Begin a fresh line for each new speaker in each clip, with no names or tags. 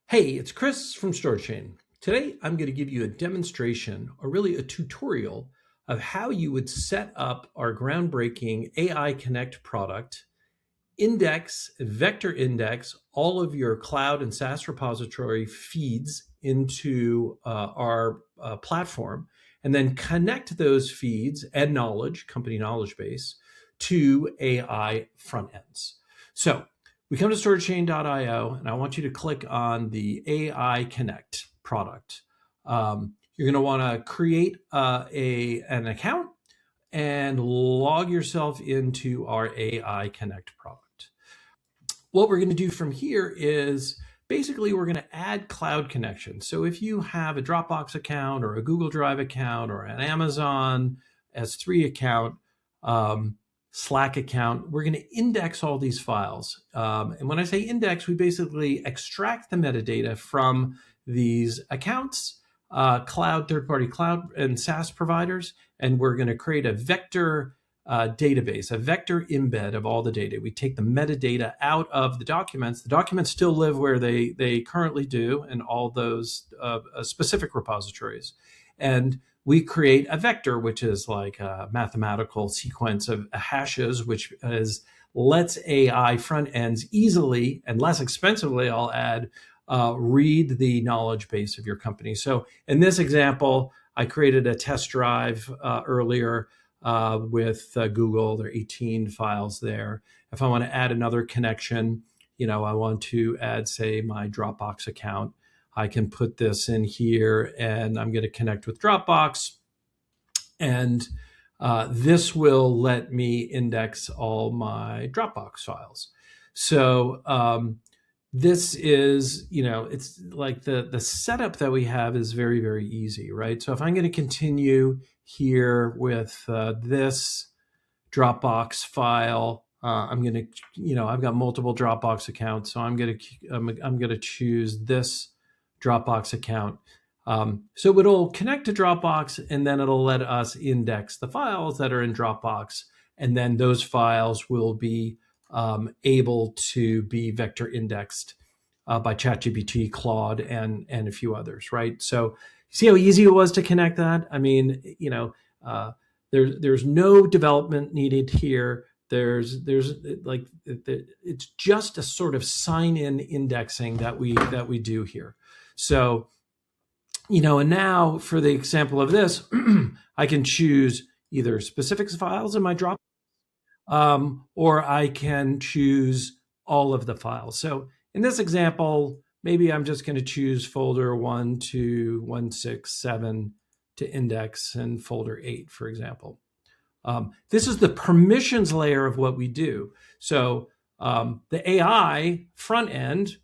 Hey, it's Chris from StorageChain. Today, I'm going to give you a demonstration, or really a tutorial, of how you would set up our groundbreaking AI Connect product, vector index all of your cloud and SaaS repository feeds into our platform, and then connect those feeds and knowledge, company knowledge base, to AI front ends. So we come to StorageChain.io, and I want you to click on the AI Connect product. You're going to want to create an account and log yourself into our AI Connect product. What we're going to do from here is basically we're going to add cloud connections. So if you have a Dropbox account or a Google Drive account or an Amazon S3 account, Slack account, we're going to index all these files. And when I say index, we basically extract the metadata from these accounts, third-party cloud and SaaS providers, and we're going to create a vector database, a vector embed of all the data. We take the metadata out of the documents. The documents still live where they currently do in all those specific repositories. And we create a vector, which is like a mathematical sequence of hashes, which lets AI front ends easily and less expensively, I'll add, read the knowledge base of your company. So in this example, I created a test drive earlier with Google. There are 18 files there. If I want to add another connection, I want to add, say, my Dropbox account. I can put this in here, and I'm going to connect with Dropbox. And this will let me index all my Dropbox files. So this is, it's like the setup that we have is very, very easy, right? So if I'm going to continue here with this Dropbox file, I'm going to, I've got multiple Dropbox accounts, so I'm going to choose this Dropbox account. So it'll connect to Dropbox, and then it'll let us index the files that are in Dropbox, and then those files will be able to be vector indexed by ChatGPT, Claude, and a few others, right? So see how easy it was to connect that? I mean, there's no development needed here. It's just a sort of sign-in indexing that we do here. So, and now for the example of this, I can choose either specific files in my Dropbox, or I can choose all of the files. So in this example, maybe I'm just going to choose folder 1 to 167 to index, and folder 8, for example. This is the permissions layer of what we do. So the AI front end,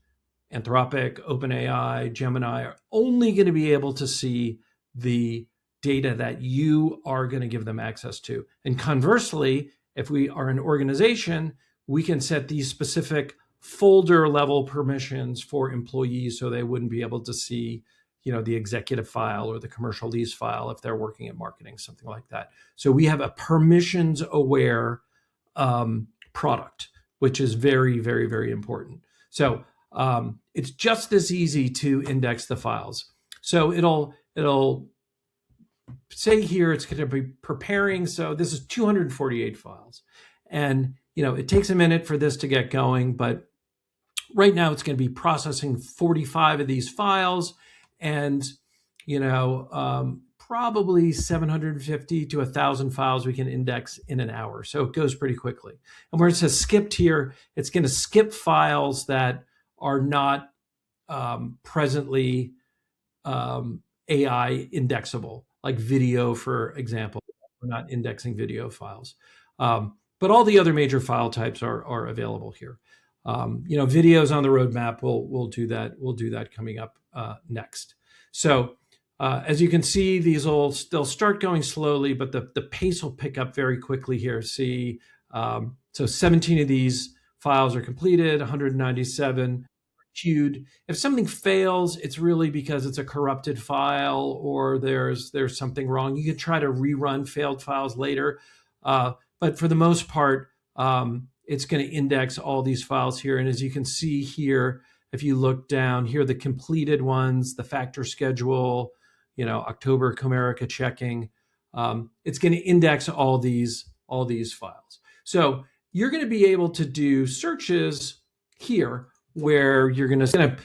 Anthropic, OpenAI, Gemini, are only going to be able to see the data that you are going to give them access to. And conversely, if we are an organization, we can set these specific folder level permissions for employees so they wouldn't be able to see, the executive file or the commercial lease file if they're working in marketing, something like that. So we have a permissions aware product, which is very, very, very important. So it's just this easy to index the files. So it'll say here it's going to be preparing. So this is 248 files, and it takes a minute for this to get going, but right now it's going to be processing 45 of these files, and probably 750 to 1,000 files we can index in an hour. So it goes pretty quickly. And where it says skipped here, it's going to skip files that are not presently AI indexable, like video, for example. We're not indexing video files. But all the other major file types are available here. Videos on the roadmap, we'll do that. We'll do that coming up next. So as you can see, they'll start going slowly, but the pace will pick up very quickly here. See, so 17 of these files are completed, 197 queued. If something fails, it's really because it's a corrupted file or there's something wrong. You can try to rerun failed files later, but for the most part, it's going to index all these files here. And as you can see here, if you look down here, the completed ones, the factor schedule, October Comerica checking, it's going to index all these files. So you're going to be able to do searches here where you're going to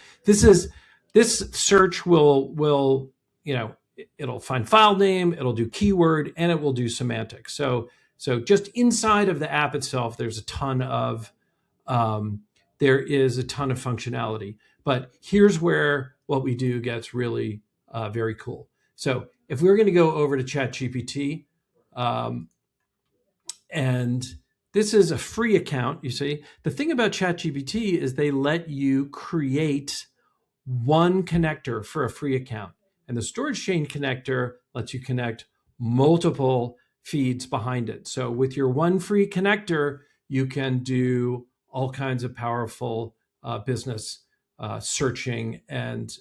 this search will it'll find file name, it'll do keyword, and it will do semantics. So just inside of the app itself, there is a ton of functionality. But here's where what we do gets really very cool. So if we're going to go over to ChatGPT, and this is a free account, you see, the thing about ChatGPT is they let you create one connector for a free account. And the StorageChain connector lets you connect multiple feeds behind it. So with your one free connector, you can do all kinds of powerful business searching and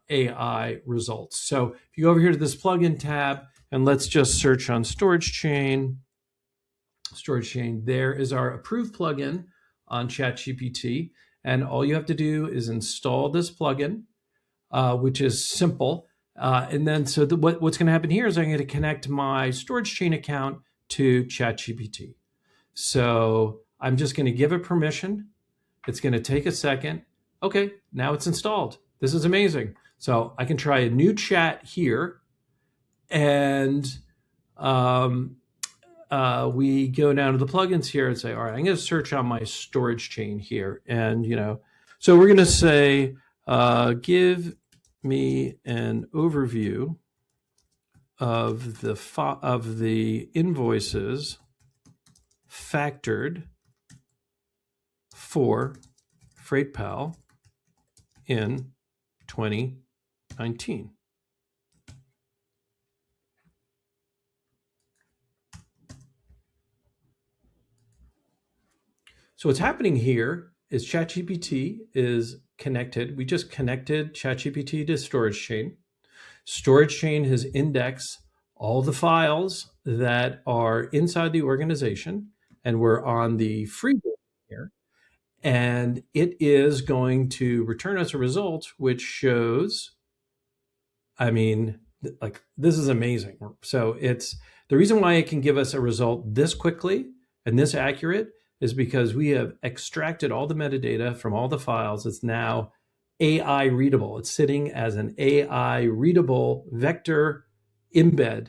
AI results. So if you go over here to this plugin tab, and let's just search on StorageChain, there is our approved plugin on ChatGPT. And all you have to do is install this plugin, which is simple. And then what's going to happen here is I'm going to connect my StorageChain account to ChatGPT. So I'm just going to give it permission. It's going to take a second. Okay, now it's installed. This is amazing. So I can try a new chat here, and we go down to the plugins here and say, all right, I'm going to search on my StorageChain here. And, so we're going to say, give me an overview of the invoices factored for FreightPal in 2019. So what's happening here is ChatGPT is connected. We just connected ChatGPT to StorageChain. StorageChain has indexed all the files that are inside the organization, and we're on the free version here. And it is going to return us a result which shows, this is amazing. So it's the reason why it can give us a result this quickly and this accurate is because we have extracted all the metadata from all the files. It's now AI readable. It's sitting as an AI readable vector embed